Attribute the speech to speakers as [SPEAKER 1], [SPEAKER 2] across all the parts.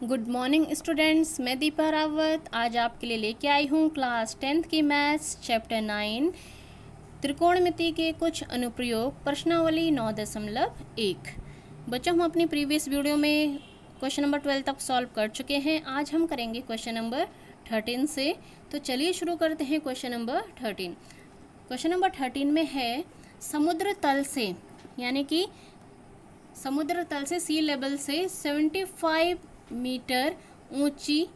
[SPEAKER 1] Good morning students, मैं दीपा रावत आज आपके लिए लेके आई हूँ क्लास 10th की मैथ्स चैप्टर 9 त्रिकोणमिति के कुछ अनुप्रयोग प्रश्नावली 9.1। बच्चों, हम अपनी प्रीवियस वीडियो में क्वेश्चन नंबर 12 तक सॉल्व कर चुके हैं। आज हम करेंगे क्वेश्चन नंबर 13 से। तो चलिए शुरू करते हैं क्वेश्चन नंबर 13। क्वेश्चन नंबर 13 में है समुद्र तल से, यानी कि समुद्र तल से सी लेवल से 75 मीटर ऊंची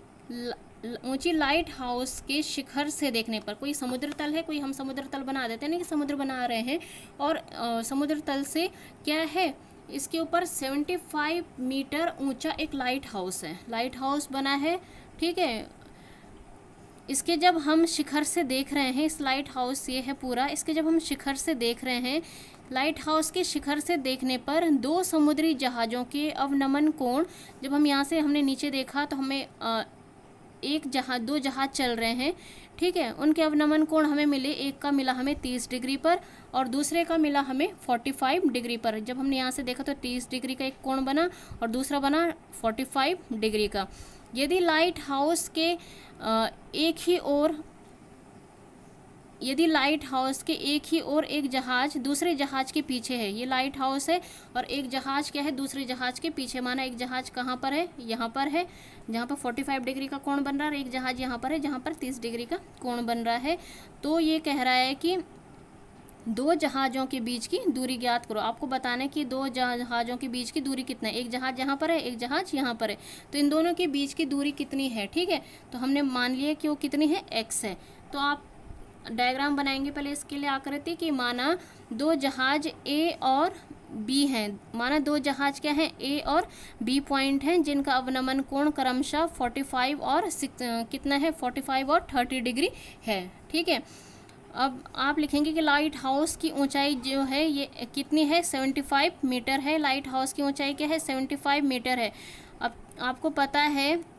[SPEAKER 1] लाइट हाउस के शिखर से देखने पर, कोई समुद्र तल है, कोई हम समुद्र तल बना देते हैं ना कि समुद्र बना रहे हैं, और समुद्र तल से क्या है, इसके ऊपर 75 मीटर ऊंचा एक लाइट हाउस है, लाइट हाउस बना है। ठीक है, इसके जब हम शिखर से देख रहे हैं, इस लाइट हाउस ये है पूरा, इसके जब हम शिखर से देख रहे हैं, लाइट हाउस के शिखर से देखने पर दो समुद्री जहाज़ों के अवनमन कोण, जब हम यहाँ से हमने नीचे देखा तो हमें दो जहाज़ चल रहे हैं, ठीक है, उनके अवनमन कोण हमें मिले। एक का मिला हमें 30 डिग्री पर और दूसरे का मिला हमें 45 डिग्री पर। जब हमने यहाँ से देखा तो 30 डिग्री का एक कोण बना और दूसरा बना 45 डिग्री का। यदि लाइट हाउस के एक ही ओर एक जहाज दूसरे जहाज के पीछे है, ये लाइट हाउस है और एक जहाज क्या है, दूसरे जहाज के पीछे, माना एक जहाज कहाँ पर है, यहाँ पर है, जहाँ पर 45 डिग्री का कोण बन रहा है, और एक जहाज यहाँ पर है जहाँ पर 30 डिग्री का कोण बन रहा है। तो ये कह रहा है कि दो जहाज़ों के बीच की दूरी ज्ञात करो। आपको बताना है कि दो जहाज़ों के बीच की दूरी कितना है, एक जहाज़ यहाँ पर है, एक जहाज़ यहाँ पर है, तो इन दोनों के बीच की दूरी कितनी है। ठीक है, तो हमने मान लिया कि वो कितनी है, x है। तो आप डायग्राम बनाएंगे पहले इसके लिए आकृति की। माना दो जहाज A और B हैं, माना दो जहाज क्या है, A और B पॉइंट हैं, जिनका अवनमन कोण क्रमशः 45 और कितना है, 45 और 30 डिग्री है। ठीक है, अब आप लिखेंगे कि लाइट हाउस की ऊंचाई जो है ये कितनी है, 75 मीटर है। लाइट हाउस की ऊंचाई क्या है, 75 मीटर है। अब आपको पता है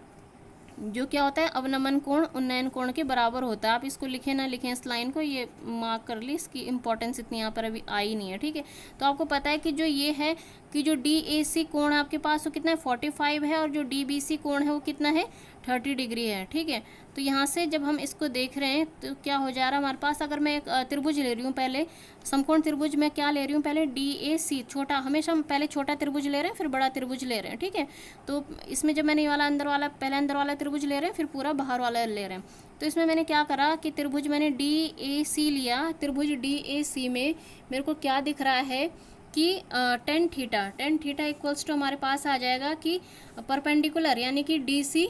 [SPEAKER 1] जो क्या होता है, अवनमन कोण उन्नयन कोण के बराबर होता है। आप इसको लिखें ना लिखें, इस लाइन को ये मार्क कर ली, इसकी इंपॉर्टेंस इतनी यहाँ पर अभी आई नहीं है। ठीक है, तो आपको पता है कि जो ये है कि जो DAC कोण आपके पास वो कितना है, 45 है, और जो DBC कोण है वो कितना है, 30 डिग्री है। ठीक है, तो यहाँ से जब हम इसको देख रहे हैं तो क्या हो जा रहा है हमारे पास, अगर मैं एक त्रिभुज ले रही हूँ, पहले समकोण त्रिभुज में क्या ले रही हूँ, पहले DAC छोटा, हमेशा हम पहले छोटा त्रिभुज ले रहे हैं फिर बड़ा त्रिभुज ले रहे हैं। ठीक है, तो इसमें जब मैंने ये वाला पहले अंदर वाला त्रिभुज ले रहे हैं फिर पूरा बाहर वाला ले रहे हैं, तो इसमें मैंने क्या करा कि त्रिभुज मैंने DAC लिया। त्रिभुज DAC में मेरे को क्या दिख रहा है कि टेन थीटा इक्वल्स टू हमारे पास आ जाएगा कि परपेंडिकुलर, यानी कि DC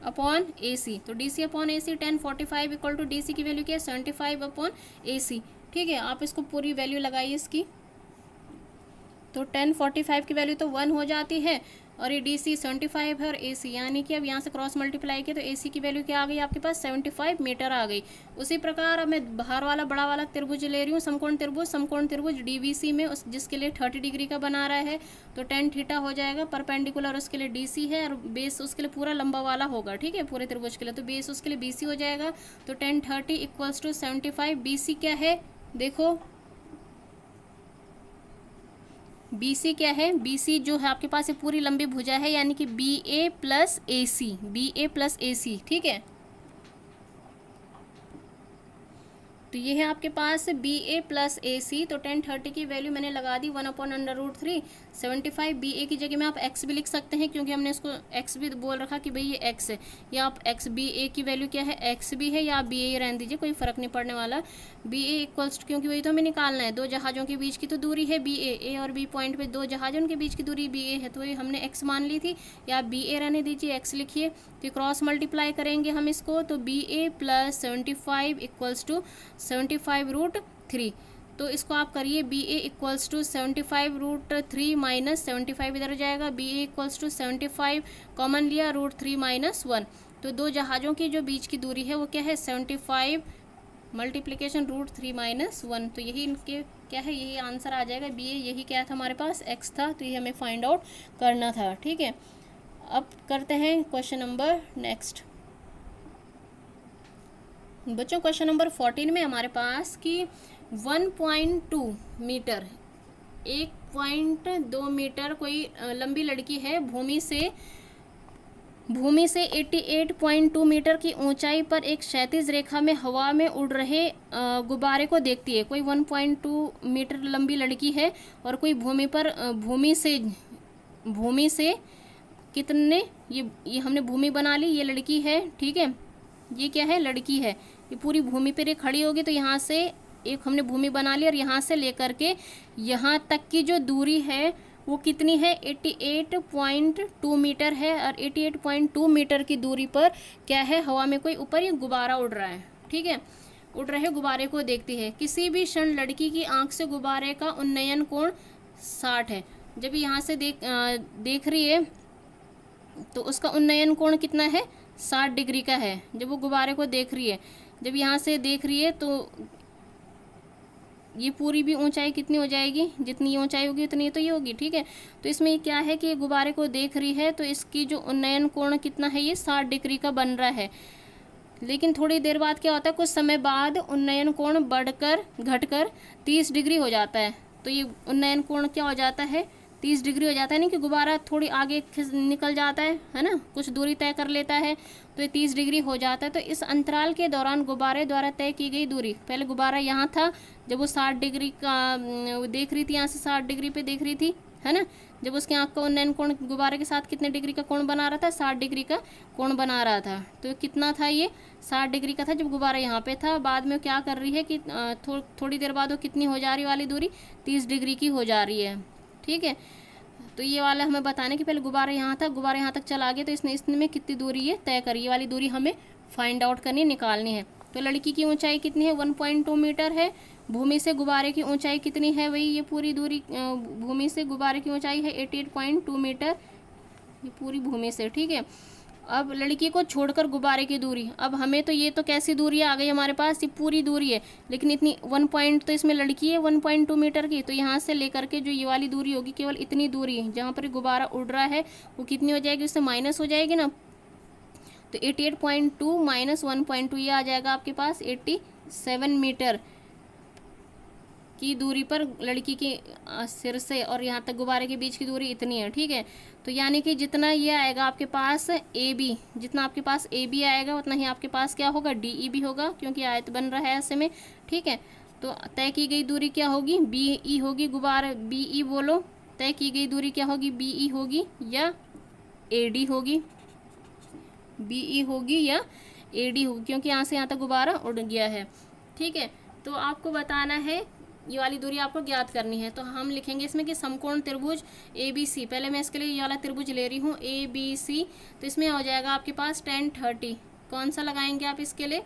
[SPEAKER 1] अपॉन AC। तो DC upon AC 1045 equal to DC की वैल्यू क्या है, 75 अपॉन AC। ठीक है, आप इसको पूरी वैल्यू लगाइए इसकी, तो 1045 की वैल्यू तो 1 हो जाती है, और ये DC 75 है और AC, यानी कि अब यहाँ से क्रॉस मल्टीप्लाई किया तो AC की वैल्यू क्या आ गई आपके पास, 75 मीटर आ गई। उसी प्रकार अब मैं बाहर वाला बड़ा वाला त्रिभुज ले रही हूँ, समकोण त्रिभुज DBC में, उस जिसके लिए 30 डिग्री का बना रहा है, तो टेन थीटा हो जाएगा। परपेंडिकुलर उसके लिए DC है और बेस उसके लिए पूरा लंबा वाला होगा। ठीक है, पूरे त्रिभुज के लिए, तो बेस उसके लिए BC हो जाएगा। तो 1030 इक्वल्स टू 75। BC क्या है, देखो BC क्या है, BC जो है आपके पास ये पूरी लंबी भुजा है, यानी कि BA प्लस AC। ठीक है, तो ये है आपके पास BA प्लस AC। तो 1030 की वैल्यू मैंने लगा दी 1/√3। 75 BA की जगह में आप x भी लिख सकते हैं, क्योंकि हमने इसको x भी बोल रखा कि भाई ये x है, या आप x BA की वैल्यू क्या है, x भी है, या आप BA रहने दीजिए, कोई फ़र्क नहीं पड़ने वाला। BA इक्वल्स, क्योंकि वही तो हमें निकालना है, दो जहाज़ों के बीच की तो दूरी है BA, A और B पॉइंट पे दो जहाज़ों के बीच की दूरी BA है, तो ये हमने x मान ली थी, या आप BA रहने दीजिए, x लिखिए। तो क्रॉस मल्टीप्लाई करेंगे हम इसको, तो BA प्लस 75 इक्वल्स टू 75√3। तो इसको आप करिए, BA इक्वल्स टू 75√3 माइनस 75 इधर जाएगा, BA इक्वल्स टू 75 कॉमन लिया, √3 माइनस 1। तो दो जहाज़ों की जो बीच की दूरी है वो क्या है, 75 मल्टीप्लीकेशन √3 माइनस 1। तो यही इनके क्या है, यही आंसर आ जाएगा। BA यही क्या था हमारे पास, x था, तो ये हमें फाइंड आउट करना था। ठीक है, अब करते हैं क्वेश्चन नंबर नेक्स्ट। बच्चों, क्वेश्चन नंबर 14 में हमारे पास कि 1.2 मीटर, 1.2 मीटर कोई लंबी लड़की है, भूमि से भूमि से 88.2 मीटर की ऊंचाई पर एक क्षैतिज रेखा में हवा में उड़ रहे गुब्बारे को देखती है। कोई 1.2 मीटर लंबी लड़की है और कोई भूमि से कितने, ये हमने भूमि बना ली, ये लड़की है, ठीक है, ये क्या है, लड़की है। ये पूरी भूमि पर ये खड़ी होगी, तो यहाँ से एक हमने भूमि बना ली और यहाँ से लेकर के यहाँ तक की जो दूरी है वो कितनी है, 88.2 मीटर है। और 88.2 मीटर की दूरी पर क्या है, हवा में कोई ऊपर ये गुब्बारा उड़ रहा है, ठीक है, उड़ रहे गुब्बारे को देखती है। किसी भी क्षण लड़की की आंख से गुब्बारे का उन्नयन कोण 60 है। जब यहाँ से देख रही है तो उसका उन्नयन कोण कितना है, 60 डिग्री का है। जब वो गुब्बारे को देख रही है, जब यहाँ से देख रही है तो ये पूरी भी ऊंचाई कितनी हो जाएगी, जितनी ऊंचाई होगी उतनी तो ये होगी, ठीक है। तो इसमें क्या है कि ये गुब्बारे को देख रही है तो इसकी जो उन्नयन कोण कितना है, ये 60 डिग्री का बन रहा है। लेकिन थोड़ी देर बाद क्या होता है, कुछ समय बाद उन्नयन कोण घटकर 30 डिग्री हो जाता है। तो ये उन्नयन कोण क्या हो जाता है, 30 डिग्री हो जाता है, नहीं कि गुब्बारा थोड़ी आगे निकल जाता है ना, कुछ दूरी तय कर लेता है, तो ये 30 डिग्री हो जाता है। तो इस अंतराल के दौरान गुब्बारे द्वारा तय की गई दूरी, पहले गुब्बारा यहाँ था, जब वो 60 डिग्री का देख रही थी, यहाँ से 60 डिग्री पे देख रही थी, है ना, जब उसके आँख का उन्नयन कोण गुब्बारे के साथ कितने डिग्री का कोण बना रहा था, 60 डिग्री का कोण बना रहा था। तो कितना था, ये 60 डिग्री का था जब गुब्बारा यहाँ पे था। बाद में क्या कर रही है कि थोड़ी देर बाद वो कितनी हो जा रही वाली दूरी, 30 डिग्री की हो जा रही है, ठीक है। तो ये वाला हमें बताने कि पहले गुब्बारा यहाँ था, गुब्बारा यहाँ तक चला गया, तो इसमें कितनी दूरी ये तय करी, ये वाली दूरी हमें फाइंड आउट करनी, निकालनी है। तो लड़की की ऊंचाई कितनी है, 1.2 मीटर है। भूमि से गुब्बारे की ऊंचाई कितनी है, वही ये पूरी दूरी, भूमि से गुब्बारे की ऊंचाई है 88.2 मीटर, ये पूरी भूमि से, ठीक है। अब लड़की को छोड़कर गुब्बारे की दूरी, अब हमें तो ये तो कैसी दूरी आ गई हमारे पास, ये पूरी दूरी है, लेकिन इतनी 1 पॉइंट तो इसमें लड़की है 1.2 मीटर की, तो यहाँ से लेकर के जो ये वाली दूरी होगी, केवल इतनी दूरी जहाँ पर गुब्बारा उड़ रहा है वो कितनी हो जाएगी, उससे माइनस हो जाएगी ना। तो 88.2 माइनस 1.2 ये आ जाएगा आपके पास 87 मीटर की दूरी पर लड़की के सिर से और यहाँ तक गुब्बारे के बीच की दूरी इतनी है, ठीक है। तो यानी कि जितना ये आएगा आपके पास AB, जितना आपके पास AB आएगा उतना ही आपके पास क्या होगा, DE भी होगा, क्योंकि आयत बन रहा है ऐसे में, ठीक है। तो तय की गई दूरी क्या होगी, BE होगी, गुब्बारे BE बोलो, तय की गई दूरी क्या होगी, BE होगी या AD होगी, BE होगी या AD होगी, क्योंकि यहाँ से यहाँ तक गुब्बारा उड़ गया है, ठीक है। तो आपको बताना है, ये वाली दूरी आपको ज्ञात करनी है। तो हम लिखेंगे इसमें कि समकोण त्रिभुज ABC, पहले मैं इसके लिए ये वाला त्रिभुज ले रही हूँ ABC, तो इसमें हो जाएगा आपके पास 10 30, कौन सा लगाएंगे आप इसके लिए,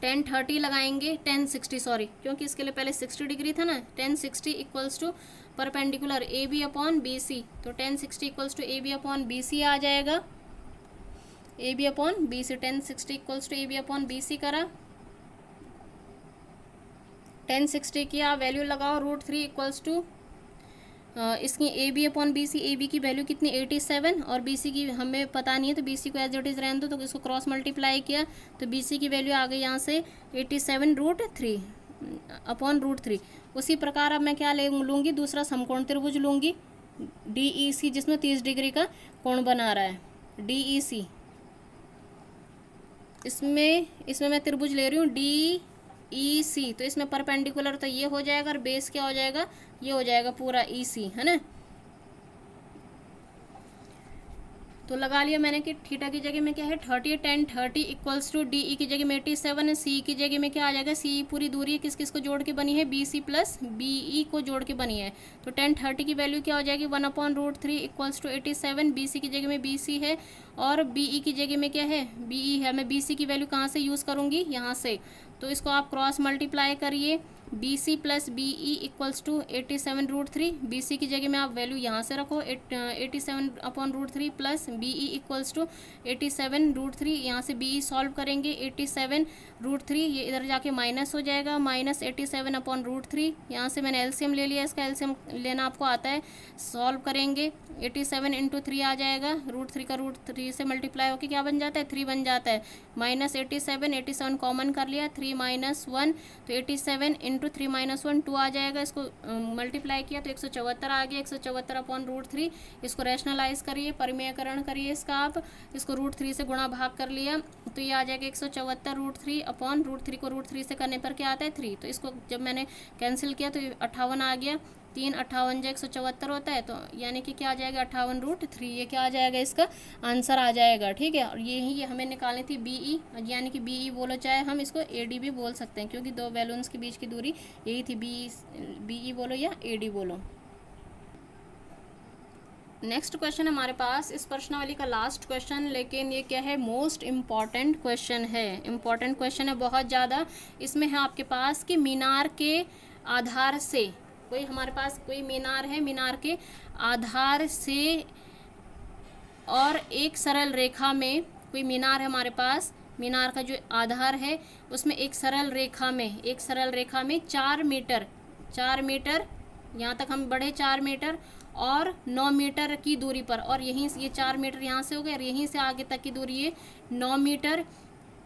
[SPEAKER 1] 10 30 लगाएंगे, 10 60 सॉरी, क्योंकि इसके लिए पहले 60 डिग्री था ना, 10 60 equals to perpendicular AB upon BC, तो 10 60 equals to AB upon BC आ जाएगा, AB upon BC, 10 60 equals to AB upon BC करा, 1060 की आप वैल्यू लगाओ, √3 इक्वल्स टू इसकी AB अपॉन BC, AB की वैल्यू कितनी 87 और BC की हमें पता नहीं है, तो BC को एज इट इज़ रहने दो, तो इसको क्रॉस मल्टीप्लाई किया तो BC की वैल्यू आ गई यहाँ से 87 √3 अपॉन √3। उसी प्रकार अब मैं क्या लूँगी, दूसरा समकोण त्रिभुज लूँगी DEC, जिसमें 30 डिग्री का कोण बना रहा है, DEC, इसमें मैं त्रिभुज ले रही हूँ DEC, तो इसमें परपेंडिकुलर तो ये हो जाएगा और बेस क्या हो जाएगा, ये हो जाएगा पूरा EC, है ना। तो लगा लिया मैंने कि थीटा की जगह में क्या है 30, 10 30 इक्वल्स टू DE की जगह में 87 है, C की जगह में क्या आ जाएगा, C पूरी दूरी है, किस किस को जोड़ के बनी है, BC प्लस BE को जोड़ के बनी है। तो 10 30 की वैल्यू क्या हो जाएगी, 1 अपॉन √3 इक्वल्स टू 87, BC की जगह में BC है और BE की जगह में क्या है, BE है। मैं BC की वैल्यू कहाँ से यूज़ करूँगी, यहाँ से, तो इसको आप क्रॉस मल्टीप्लाई करिए, BC plus BE equals to 87 √3, BC की जगह में आप वैल्यू यहाँ से रखो 87 upon √3 plus BE equals to 87 √3, यहाँ से BE सॉल्व करेंगे 87 √3, ये इधर जाके माइनस हो जाएगा, माइनस 87 अपॉन √3, यहाँ से मैंने एलसीएम ले लिया, इसका एलसीएम लेना आपको आता है, सॉल्व करेंगे 87 इंटू 3 आ जाएगा, √3 का √3 से मल्टीप्लाई होकर क्या बन जाता है, 3 बन जाता है, माइनस 87 कॉमन कर लिया, 3 - 1, तो 87 इंटू 3 माइनस 1 2 आ जाएगा, इसको मल्टीप्लाई किया तो 174 आ गया, 174 अपॉन √3। इसको रैशनलाइज करिए, परिमेयकरण करिए इसका आप, इसको √3 से गुणा भाग कर लिया तो ये आ जाएगा 174 √3 अपॉन √3 को √3 से करने पर क्या आता है 3। तो इसको जब मैंने कैंसिल किया तो 58 आ गया, 3 58 जो 174 होता है, तो यानी कि क्या आ जाएगा 58 √3, ये क्या आ जाएगा इसका आंसर आ जाएगा। ठीक है, और ये हमें निकालनी थी BE, यानी कि BE बोलो, चाहे हम इसको AD भी बोल सकते हैं क्योंकि दो बैलून्स के बीच की दूरी यही थी, BE बोलो या AD बोलो। नेक्स्ट क्वेश्चन हमारे पास इस प्रश्नावली का लास्ट क्वेश्चन, लेकिन ये क्या है मोस्ट इम्पॉर्टेंट क्वेश्चन है, इम्पॉर्टेंट क्वेश्चन है बहुत ज़्यादा। इसमें है आपके पास कि मीनार के आधार से, कोई हमारे पास कोई मीनार है, मीनार के आधार से और एक सरल रेखा में, कोई मीनार है हमारे पास, मीनार का जो आधार है उसमें एक सरल रेखा में 4 मीटर यहाँ तक हम बढ़े 4 मीटर और 9 मीटर की दूरी पर, और यहीं से ये 4 मीटर यहाँ से हो गए और यहीं से आगे तक की दूरी ये 9 मीटर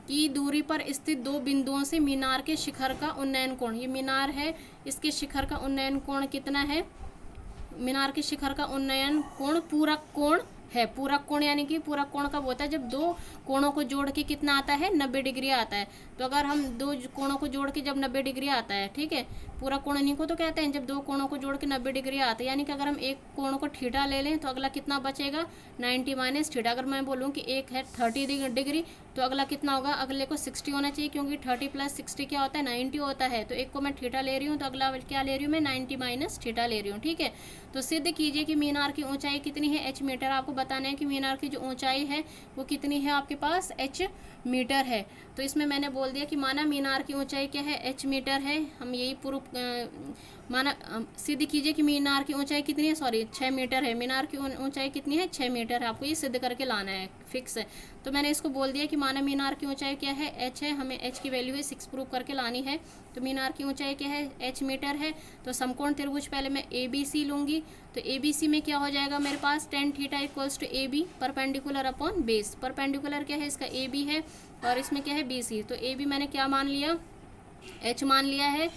[SPEAKER 1] की दूरी पर स्थित दो बिंदुओं से मीनार के शिखर का उन्नयन कोण, ये मीनार है, इसके शिखर का उन्नयन कोण कितना है, मीनार के शिखर का उन्नयन कोण पूरक कोण है। पूरक कोण यानी कि पूरक कोण कब होता है, जब दो कोणों को जोड़ के कितना आता है 90 डिग्री आता है। तो अगर हम दो कोणों को जोड़ के जब 90 डिग्री आता है, ठीक है, पूरक कोण इन्हीं को तो कहते हैं जब दो कोणों को जोड़ के 90 डिग्री आता है, यानी कि अगर हम एक कोण को थीटा ले लें तो अगला कितना बचेगा 90 माइनस थीटा। अगर मैं बोलूँ कि एक है 30 डिग्री तो अगला कितना होगा, अगले को 60 होना चाहिए क्योंकि 30 + 60 क्या होता है 90 होता है। तो एक को मैं थीटा ले रही हूँ तो अगला क्या ले रही हूँ मैं 90 माइनस थीटा ले रही हूँ। ठीक है, तो सिद्ध कीजिए कि मीनार की ऊंचाई कितनी है, h मीटर। आपको बताना है कि मीनार की जो ऊंचाई है वो कितनी है, आपके पास h मीटर है। तो इसमें मैंने बोल दिया कि माना मीनार की ऊंचाई क्या है h मीटर है, हम यही प्रूफ माना सिद्ध कीजिए कि मीनार की ऊंचाई कितनी है, सॉरी 6 मीटर है, मीनार की ऊंचाई कितनी है 6 मीटर है, आपको ये सिद्ध करके लाना है, फिक्स है। तो मैंने इसको बोल दिया कि माना मीनार की ऊंचाई क्या है h है, हमें h की वैल्यू है 6 प्रूव करके लानी है। तो मीनार की ऊंचाई क्या है h मीटर है। तो समकोण त्रिभुज पहले मैं ABC लूँगी, तो ABC में क्या हो जाएगा मेरे पास tan theta = AB perpendicular upon base. Perpendicular क्या है इसका AB है और इसमें क्या है BC। तो AB मैंने क्या मान लिया h मान लिया है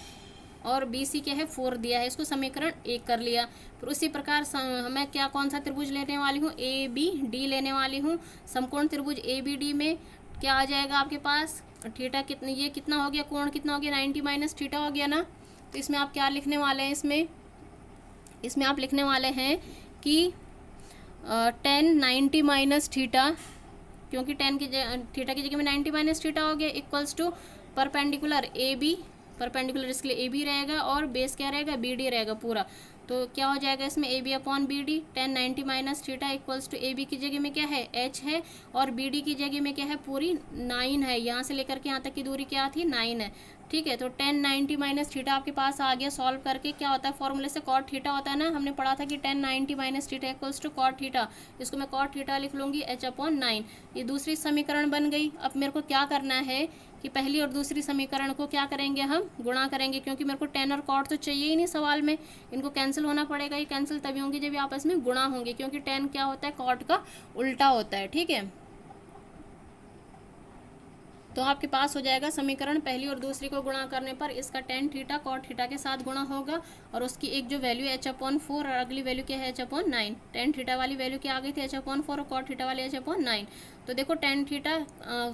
[SPEAKER 1] और BC क्या है 4 दिया है, इसको समीकरण 1 कर लिया। फिर उसी प्रकार मैं क्या कौन सा त्रिभुज लेने वाली हूँ ABD लेने वाली हूँ। समकोण त्रिभुज ABD में क्या आ जाएगा आपके पास थीटा कितनी, ये कितना हो गया कोण कितना हो गया 90 माइनस थीटा हो गया ना। तो इसमें आप क्या लिखने वाले हैं, इसमें आप लिखने वाले हैं कि tan 90 माइनस थीटा, क्योंकि tan की थीटा की जगह में 90 माइनस थीटा हो गया = परपेंडिकुलर AB, परपेंडिकुलर इसके लिए AB रहेगा और बेस क्या रहेगा BD रहेगा पूरा। तो क्या हो जाएगा इसमें AB upon BD, tan 90 minus theta = AB की जगह में क्या है h है और BD की जगह में क्या है पूरी 9 है, यहाँ से लेकर के यहाँ तक की दूरी क्या थी 9 है। ठीक है, तो tan 90 माइनस थीटा आपके पास आ गया। सॉल्व करके क्या होता है फॉर्मूले से cot थीटा होता है ना, हमने पढ़ा था कि tan 90 minus theta = cot theta, इसको मैं cot थीटा लिख लूँगी h/9। ये दूसरी समीकरण बन गई। अब मेरे को क्या करना है कि पहली और दूसरी समीकरण को क्या करेंगे हम गुणा करेंगे, क्योंकि मेरे को tan और cot तो चाहिए ही नहीं सवाल में, इनको कैंसिल होना पड़ेगा। ये कैंसिल तभी होंगे जब ये आपस में गुणा होंगे, क्योंकि tan क्या होता है cot का उल्टा होता है। ठीक है, तो आपके पास हो जाएगा समीकरण पहली और दूसरी को गुणा करने पर इसका tan थीटा cot थीटा के साथ गुणा होगा और उसकी एक जो वैल्यू h/4 और अगली वैल्यू क्या है h/9। tan थीटा वाली वैल्यू क्या आ गई थी h/4 और cot थीटा वाली h/9। तो देखो tan थीटा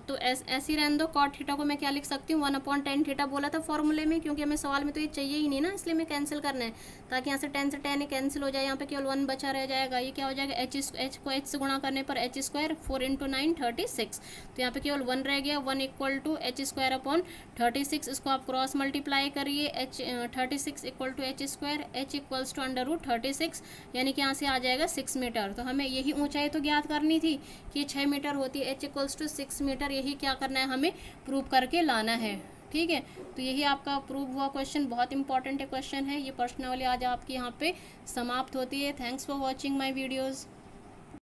[SPEAKER 1] तो ऐसी रहने दो, cot थीटा को मैं क्या लिख सकती हूँ 1/tan थीटा बोला था फॉर्मूले में, क्योंकि हमें सवाल में तो ये चाहिए ही नहीं ना, इसलिए मैं कैंसिल करना है ताकि यहाँ से tan से tan कैंसिल हो जाए, यहाँ पे केवल 1 बचा रह जाएगा। ये क्या हो जाएगा h को h से गुणा करने पर h स्क्वायर 4 × 9 36। तो यहाँ पे केवल 1 रह गया, 1 = h²/36। इसको आप क्रॉस मल्टीप्लाई करिए, 36 = h², h = √36, यानी कि यहाँ से आ जाएगा 6 मीटर। तो हमें यही ऊंचाई तो ज्ञात करनी थी कि 6 मीटर होती है, h = 6 मीटर, यही क्या करना है हमें प्रूव करके लाना है। ठीक है, तो यही आपका प्रूव हुआ क्वेश्चन, बहुत इंपॉर्टेंट क्वेश्चन है। ये प्रश्नावली आज आपकी यहाँ पे समाप्त होती है। Thanks for watching my videos.